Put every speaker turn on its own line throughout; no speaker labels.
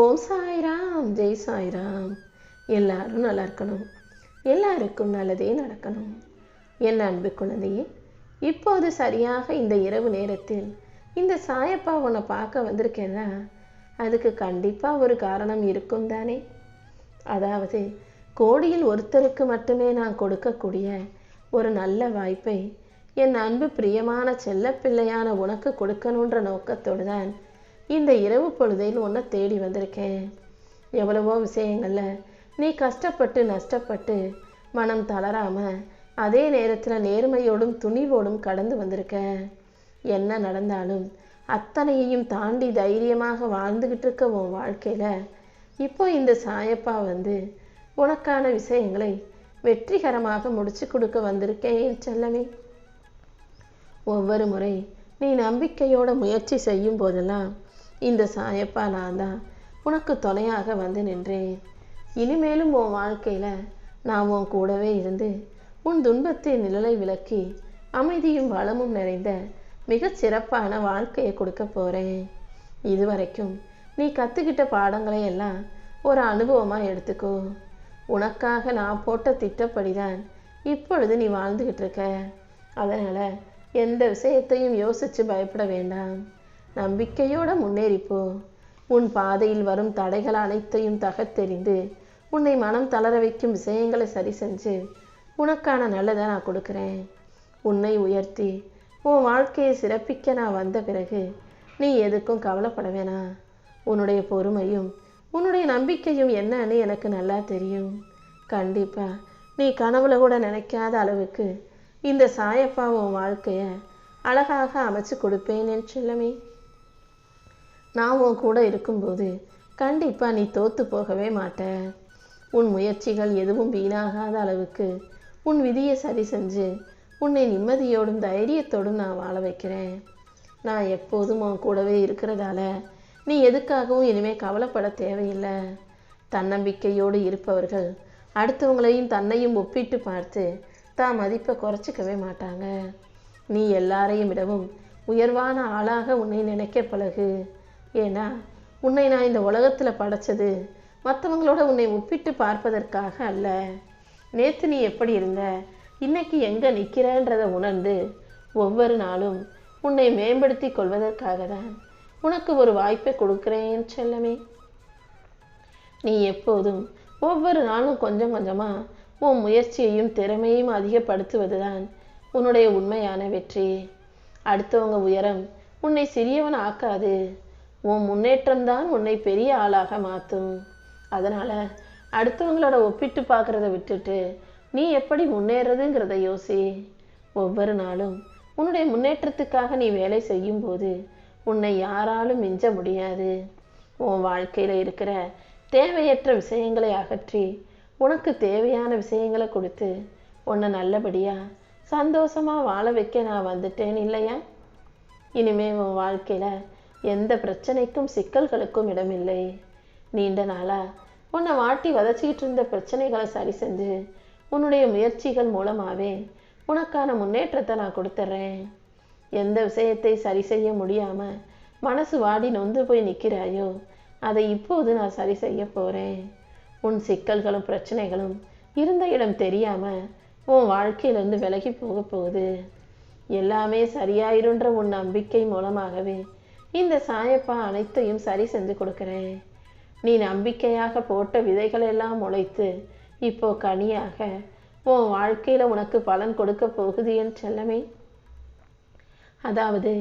ஓம் சாய்ராம், ஜெய் சாய்ராம். எல்லாரும் நல்லா இருக்கணும், எல்லாருக்கும் நல்லதே நடக்கணும். என் அன்பு குழந்தையே, இப்போது சரியாக இந்த இரவு நேரத்தில் இந்த சாயப்பா உன்னை பார்க்க வந்திருக்கேன்னா அதுக்கு கண்டிப்பாக ஒரு காரணம் இருக்கும் தானே. அதாவது கோடியில் ஒருத்தருக்கு மட்டுமே நான் கொடுக்கக்கூடிய ஒரு நல்ல வாய்ப்பை என் அன்பு பிரியமான செல்ல பிள்ளையான உனக்கு கொடுக்கணுன்ற நோக்கத்தோடு தான் இந்த இரவு பொழுதில் உன்னை தேடி வந்திருக்கேன். எவ்வளவோ விஷயங்களில் நீ கஷ்டப்பட்டு நஷ்டப்பட்டு மனம் தளராம அதே நேரத்தில் நேர்மையோடும் துணிவோடும் கடந்து வந்திருக்க. என்ன நடந்தாலும் அத்தனையையும் தாண்டி தைரியமாக வாழ்ந்துகிட்டு இருக்க உன் வாழ்க்கையில் இப்போ இந்த சாயப்பா வந்து உனக்கான விஷயங்களை வெற்றிகரமாக முடிச்சு கொடுக்க வந்திருக்கேன் செல்லமே. ஒவ்வொரு முறை நீ நம்பிக்கையோட முயற்சி செய்யும் போதெல்லாம் இந்த சாயப்பா நான் தான் உனக்கு துணையாக வந்து நின்றேன். இனிமேலும் உன் வாழ்க்கையில் நான் உன் கூடவே இருந்து உன் துன்பத்தின் நிழலை விலக்கி அமைதியும் வளமும் நிறைந்த மிகச் சிறப்பான வாழ்க்கையை கொடுக்க போகிறேன். இதுவரைக்கும் நீ கற்றுக்கிட்ட பாடங்களை எல்லாம் ஒரு அனுபவமாக எடுத்துக்கோ. உனக்காக நான் போட்ட திட்டப்படி தான் இப்பொழுது நீ வாழ்ந்துக்கிட்டு இருக்க. அதனால் எந்த விஷயத்தையும் யோசித்து பயப்பட வேண்டாம். நம்பிக்கையோடு முன்னேறிப்போ. உன் பாதையில் வரும் தடைகள் அனைத்தையும் தகர்த்தெறிந்து உன்னை மனம் தளர வைக்கும் விஷயங்களை சரி செஞ்சு உனக்கான நல்லதை நான் கொடுக்குறேன். உன்னை உயர்த்தி உன் வாழ்க்கையை சிறப்பிக்க நான் வந்த பிறகு நீ எதுக்கும் கவலைப்பட வேணாம். உன்னுடைய பொறுமையும் உன்னுடைய நம்பிக்கையும் என்னன்னு எனக்கு நல்லா தெரியும். கண்டிப்பாக நீ கனவுல கூட நினைக்காத அளவுக்கு இந்த சாயப்பா உன் வாழ்க்கையை அழகாக அமைச்சு கொடுப்பேன் என் செல்லமே. நான் உன் கூட இருக்கும்போது கண்டிப்பாக நீ தோற்று போகவே மாட்ட. உன் முயற்சிகள் எதுவும் வீணாகாத அளவுக்கு உன் விதியை சரி செஞ்சு உன்னை நிம்மதியோடும் தைரியத்தோடும் நான் வாழ வைக்கிறேன். நான் எப்போதும் உன் கூடவே இருக்கிறதால நீ எதுக்காகவும் இனிமேல் கவலைப்பட தேவையில்லை. தன்னம்பிக்கையோடு இருப்பவர்கள் அடுத்தவங்களையும் தன்னையும் ஒப்பிட்டு பார்த்து தான் மதிப்பை குறைச்சிக்கவே மாட்டாங்க. நீ எல்லாரையும் விடவும் உயர்வான ஆளாக உன்னை நினைக்க பழகு. ஏன்னா உன்னை நான் இந்த உலகத்தில் படைச்சது மற்றவங்களோட உன்னை ஒப்பிட்டு பார்ப்பதற்காக அல்ல. நேற்று நீ எப்படி இருந்த, இன்னைக்கு எங்கே நிற்கிறன்றதை உணர்ந்து ஒவ்வொரு நாளும் உன்னை மேம்படுத்தி கொள்வதற்காக தான் உனக்கு ஒரு வாய்ப்பை கொடுக்குறேன் செல்லமே. நீ எப்போதும் ஒவ்வொரு நாளும் கொஞ்சம் கொஞ்சமாக உன் முயற்சியையும் திறமையும் அதிகப்படுத்துவது தான் உன்னுடைய உண்மையான வெற்றி. அடுத்தவங்க உயரம் உன்னை சிறியவன் ஆக்காது. உன் முன்னேற்றம்தான் உன்னை பெரிய ஆளாக மாற்றும். அதனால் அடுத்தவங்களோட ஒப்பிட்டு பார்க்குறத விட்டுட்டு நீ எப்படி முன்னேறதுங்கிறத யோசி. ஒவ்வொரு நாளும் உன்னுடைய முன்னேற்றத்துக்காக நீ வேலை செய்யும்போது உன்னை யாராலும் மிஞ்ச முடியாது. உன் வாழ்க்கையில் இருக்கிற தேவையற்ற விஷயங்களை அகற்றி உனக்கு தேவையான விஷயங்களை கொடுத்து உன்னை நல்லபடியாக சந்தோஷமாக வாழ வைக்க நான் வந்துட்டேன் இல்லையா. இனிமேல் உன் வாழ்க்கையில் எந்த பிரச்சனைக்கும் சிக்கல்களுக்கும் இடமில்லை. நீண்ட நாளாக உன்னை வாட்டி வதச்சிக்கிட்டு இருந்த பிரச்சனைகளை சரி செஞ்சு உன்னுடைய முயற்சிகள் மூலமாகவே உனக்கான முன்னேற்றத்தை நான் கொடுத்துட்றேன். எந்த விஷயத்தை சரி செய்ய முடியாமல் மனசு வாடி நொந்து போய் நிற்கிறாயோ அதை இப்போது நான் சரி செய்ய போகிறேன். உன் சிக்கல்களும் பிரச்சனைகளும் இருந்த இடம் தெரியாமல் உன் வாழ்க்கையிலேருந்து விலகி போக போகுது. எல்லாமே சரியாயிருன்ற உன் நம்பிக்கை மூலமாகவே இந்த சாயப்பா அனைத்தையும் சரி செஞ்சு கொடுக்குறேன். நீ நம்பிக்கையாக போட்ட விதைகளெல்லாம் முளைத்து இப்போ கனியாக உன் வாழ்க்கையில் உனக்கு பலன் கொடுக்க போகுது என் செல்லமே. அதாவது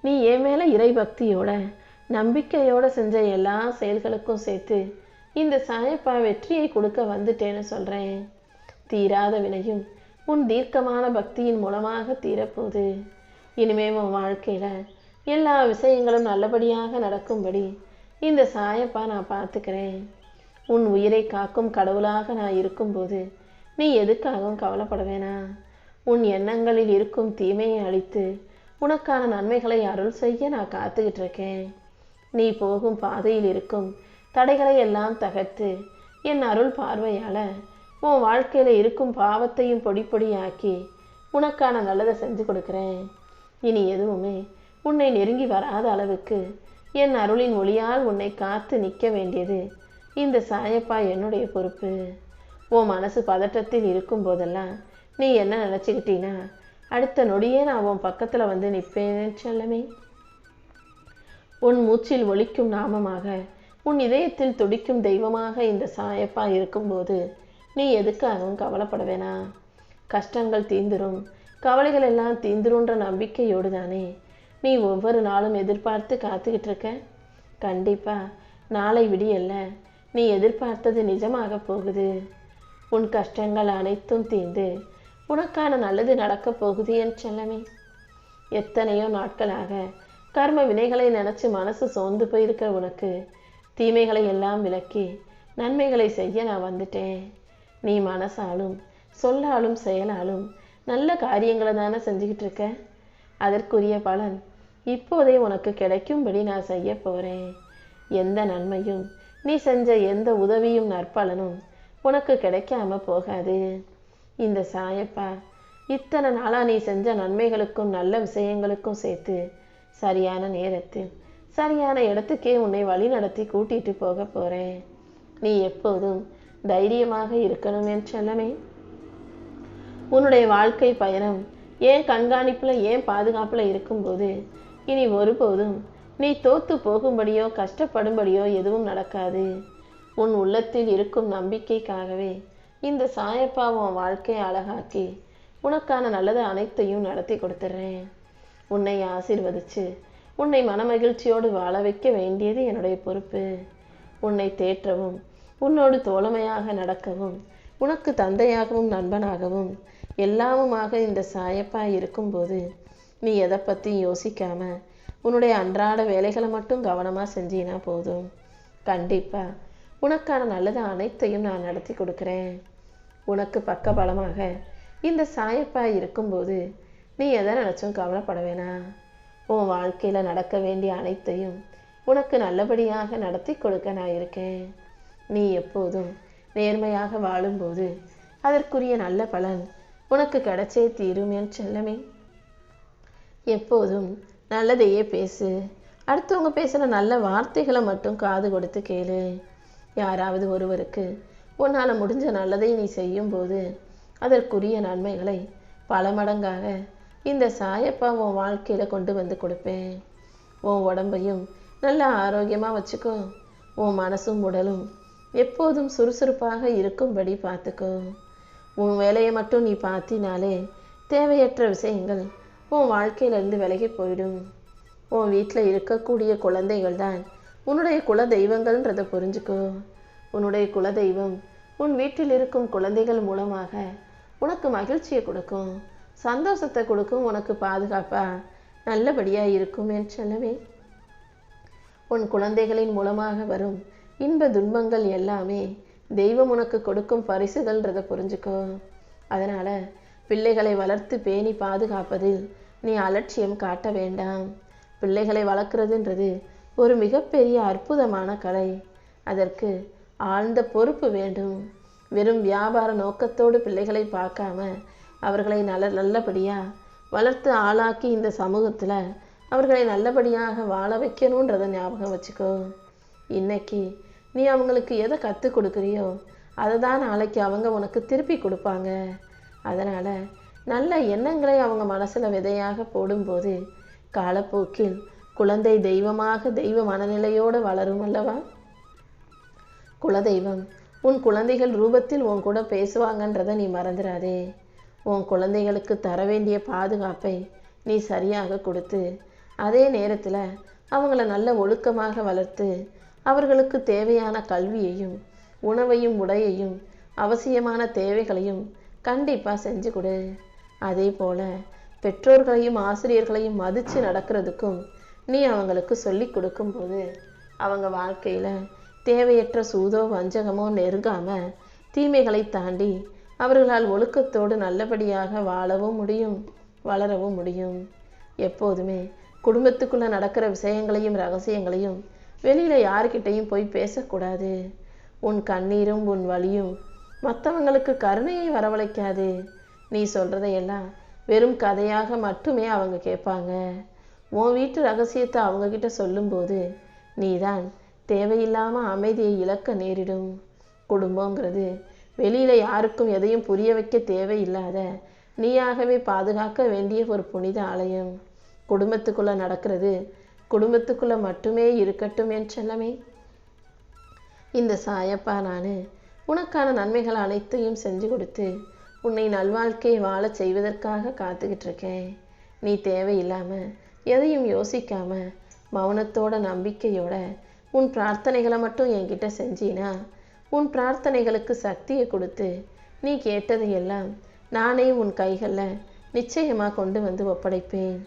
நீ என் மேலே இறை பக்தியோட நம்பிக்கையோடு செஞ்ச எல்லா செயல்களுக்கும் சேர்த்து இந்த சாயப்பா வெற்றியை கொடுக்க வந்துட்டேன்னு சொல்கிறேன். தீராத வினையும் உன் தீர்க்கமான பக்தியின் மூலமாக தீரப்போகுது. இனிமே உன் வாழ்க்கையில் எல்லா விஷயங்களும் நல்லபடியாக நடக்கும்படி இந்த சாயப்பா நான் பார்த்துக்கிறேன். உன் உயிரை காக்கும் கடவுளாக நான் இருக்கும்போது நீ எதுக்காகவும் கவலைப்பட வேணாம். உன் எண்ணங்களில் இருக்கும் தீமையை அழித்து உனக்கான நன்மைகளை அருள் செய்ய நான் காத்துக்கிட்டு இருக்கேன். நீ போகும் பாதையில் இருக்கும் தடைகளை எல்லாம் தகர்த்து என் அருள் பார்வையால் உன் வாழ்க்கையில் இருக்கும் பாவத்தையும் பொடி பொடியாக்கி உனக்கான நல்லதை செஞ்சு கொடுக்குறேன். இனி எதுவுமே உன்னை நெருங்கி வராத அளவுக்கு என் அருளின் ஒளியால் உன்னை காத்து நிற்க வேண்டியது இந்த சாயப்பா என்னுடைய பொறுப்பு. உன் மனசு பதற்றத்தில் இருக்கும் போதெல்லாம் நீ என்ன நினச்சிக்கிட்டீன்னா அடுத்த நொடியே நான் உன் பக்கத்தில் வந்து நிற்பேன் செல்லமே. உன் மூச்சில் ஒலிக்கும் நாமமாக, உன் இதயத்தில் துடிக்கும் தெய்வமாக இந்த சாயப்பா இருக்கும்போது நீ எதுக்காகவும் கவலைப்பட வேணாம். கஷ்டங்கள் தீந்துரும், கவலைகள் எல்லாம் தீந்துருன்ற நம்பிக்கையோடு தானே நீ ஒவ்வொரு நாளும் எதிர்பார்த்து காத்துக்கிட்டு இருக்க. கண்டிப்பா நாளை விடியல்ல நீ எதிர்பார்த்தது நிஜமாக போகுது. உன் கஷ்டங்கள் அனைத்தும் தீர்ந்து உனக்கான நல்லது நடக்கப் போகுது என் செல்லமே. எத்தனையோ நாட்களாக கர்ம வினைகளை நினைச்சு மனசு சோர்ந்து போயிருக்க உனக்கு தீமைகளை எல்லாம் விலக்கி நன்மைகளை செய்ய நான் வந்துட்டேன். நீ மனசாலும் சொல்லாலும் செயலாலும் நல்ல காரியங்களை தானே செஞ்சுக்கிட்டு இருக்க. அதற்குரிய பலன் இப்போதே உனக்கு கிடைக்கும்படி நான் செய்ய போறேன். எந்த நன்மையும் நீ செஞ்ச எந்த உதவியும் நற்பலனும் உனக்கு கிடைக்காம போகாது. இந்த சாயப்பா இத்தனை நாளா நீ செஞ்ச நன்மைகளுக்கும் நல்ல விஷயங்களுக்கும் சேர்த்து சரியான நேரத்தில் சரியான இடத்துக்கே உன்னை வழி நடத்தி கூட்டிட்டு போக போறேன். நீ எப்போதும் தைரியமாக இருக்கணும் என் செல்லமே. உன்னுடைய வாழ்க்கை பயணம் ஏன் கண்காணிப்புல ஏன் பாதுகாப்புல இருக்கும்போது இனி ஒருபோதும் நீ தோத்து போகும்படியோ கஷ்டப்படும்படியோ எதுவும் நடக்காது. உன் உள்ளத்தில் இருக்கும் நம்பிக்கைக்காகவே இந்த சாயப்பா உன் வாழ்க்கையை அழகாக்கி உனக்கான நல்லது அனைத்தையும் நடத்தி கொடுத்துட்றேன். உன்னை ஆசீர்வதிச்சு உன்னை மனமகிழ்ச்சியோடு வாழ வைக்க வேண்டியது என்னுடைய பொறுப்பு. உன்னை தேற்றவும் உன்னோடு தோழமையாக நடக்கவும் உனக்கு தந்தையாகவும் நண்பனாகவும் எல்லாமுமாக இந்த சாயப்பா இருக்கும்போது நீ எதை பற்றியும் யோசிக்காம உன்னுடைய அன்றாட வேலைகளை மட்டும் கவனமாக செஞ்சினா போதும். கண்டிப்பா உனக்கான நல்லது அனைத்தையும் நான் நடத்தி கொடுக்குறேன். உனக்கு பக்கபலமாக இந்த சாயப்பா இருக்கும்போது நீ எதை நினச்சும் கவலைப்பட வேணாம். உன் வாழ்க்கையில் நடக்க வேண்டிய அனைத்தையும் உனக்கு நல்லபடியாக நடத்தி கொடுக்க நான் இருக்கேன். நீ எப்போதும் நேர்மையாக வாழும்போது அதற்குரிய நல்ல பலன் உனக்கு கிடைச்சே தீரும் என் செல்லமே. எப்போதும் நல்லதையே பேசு. அடுத்தவங்க பேசுகிற நல்ல வார்த்தைகளை மட்டும் காது கொடுத்து கேளு. யாராவது ஒருவருக்கு உன்னால் முடிஞ்ச நல்லதை நீ செய்யும்போது அதற்குரிய நன்மைகளை பல மடங்காக இந்த சாயப்பா உன் வாழ்க்கையில் கொண்டு வந்து கொடுப்பேன். உன் உடம்பையும் நல்ல ஆரோக்கியமாக வச்சுக்கோ. உன் மனசும் உடலும் எப்போதும் சுறுசுறுப்பாக இருக்கும்படி பார்த்துக்கோ. உன் வேலையை மட்டும் நீ பார்த்தினாலே தேவையற்ற விஷயங்கள் உன் வாழ்க்கையிலேருந்து விலகி போயிடும். உன் வீட்டில் இருக்கக்கூடிய குழந்தைகள் தான் உன்னுடைய குல தெய்வங்கள்ன்றதை புரிஞ்சுக்கோ. உன்னுடைய குலதெய்வம் உன் வீட்டில் இருக்கும் குழந்தைகள் மூலமாக உனக்கு மகிழ்ச்சியை கொடுக்கும், சந்தோஷத்தை கொடுக்கும், உனக்கு பாதுகாப்பா நல்லபடியாக இருக்கும் என் செல்லவே. உன் குழந்தைகளின் மூலமாக வரும் இன்ப துன்பங்கள் எல்லாமே தெய்வம் உனக்கு கொடுக்கும் பரிசுகள்ன்றதை புரிஞ்சுக்கோ. அதனால் பிள்ளைகளை வளர்த்து பேணி பாதுகாப்பதில் நீ அலட்சியம் காட்ட வேண்டாம். பிள்ளைகளை வளர்க்குறதுன்றது ஒரு மிகப்பெரிய அற்புதமான கலை. அதற்கு ஆழ்ந்த பொறுப்பு வேண்டும். வெறும் வியாபார நோக்கத்தோடு பிள்ளைகளை பார்க்காம அவர்களை நல்லபடியாக வளர்த்து ஆளாக்கி இந்த சமூகத்தில் அவர்களை நல்லபடியாக வாழ வைக்கணுன்றதை ஞாபகம் வச்சுக்கோ. இன்னைக்கு நீ அவங்களுக்கு எதை கற்றுக் கொடுக்குறியோ அதை தான் நாளைக்கு அவங்க உனக்கு திருப்பி கொடுப்பாங்க. அதனால் நல்ல எண்ணங்களை அவங்க மனசில் விதையாக போடும்போது காலப்போக்கில் குழந்தை தெய்வமாக தெய்வ மனநிலையோடு வளரும் அல்லவா. குலதெய்வம் உன் குழந்தைகள் ரூபத்தில் உன் கூட பேசுவாங்கன்றதை நீ மறந்துடாதே. உன் குழந்தைகளுக்கு தர வேண்டிய பாதுகாப்பை நீ சரியாக கொடுத்து அதே நேரத்தில் அவங்கள நல்ல ஒழுக்கமாக வளர்த்து அவர்களுக்கு தேவையான கல்வியையும் உணவையும் உடையையும் அவசியமான தேவைகளையும் கண்டிப்பாக செஞ்சு கொடு. அதே போல் பெற்றோர்களையும் ஆசிரியர்களையும் மதித்து நடக்கிறதுக்கும் நீ அவங்களுக்கு சொல்லி கொடுக்கும்போது அவங்க வாழ்க்கையில் தேவையற்ற சூதோ வஞ்சகமோ நெருங்காமல் தீமைகளை தாண்டி அவர்களால் ஒழுக்கத்தோடு நல்லபடியாக வாழவும் முடியும், வளரவும் முடியும். எப்போதுமே குடும்பத்துக்குள்ளே நடக்கிற விஷயங்களையும் ரகசியங்களையும் வெளியில் யாருக்கிட்டையும் போய் பேசக்கூடாது. உன் கண்ணீரும் உன் வலியும் மற்றவங்களுக்கு கருணையை வரவழைக்காது. நீ சொல்கிறதையெல்லாம் வெறும் கதையாக மட்டுமே அவங்க கேட்பாங்க. உன் வீட்டு ரகசியத்தை அவங்கக்கிட்ட சொல்லும்போது நீதான் தேவையில்லாமல் அமைதியை இழக்க நேரிடும். குடும்பங்கிறது வெளியில் யாருக்கும் எதையும் புரிய வைக்க தேவையில்லாத நீயாகவே பாதுகாக்க வேண்டிய ஒரு புனித ஆலயம். குடும்பத்துக்குள்ளே நடக்கிறது குடும்பத்துக்குள்ளே மட்டுமே இருக்கட்டும் என் செல்லமே. இந்த சாயப்பா நான் உனக்கான நன்மைகள் அனைத்தையும் செஞ்சு கொடுத்து உன்னை நல்வாழ்க்கையை வாழ செய்வதற்காக காத்துக்கிட்டு இருக்கேன். நீ தேவையில்லாமல் எதையும் யோசிக்காம மௌனத்தோட நம்பிக்கையோட உன் பிரார்த்தனைகளை மட்டும் என்கிட்ட செஞ்சினா உன் பிரார்த்தனைகளுக்கு சக்தியை கொடுத்து நீ கேட்டதையெல்லாம் நானே உன் கைகளில் நிச்சயமாக கொண்டு வந்து ஒப்படைப்பேன்.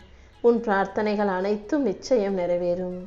உன் பிரார்த்தனைகள் அனைத்தும் நிச்சயம் நிறைவேறும்.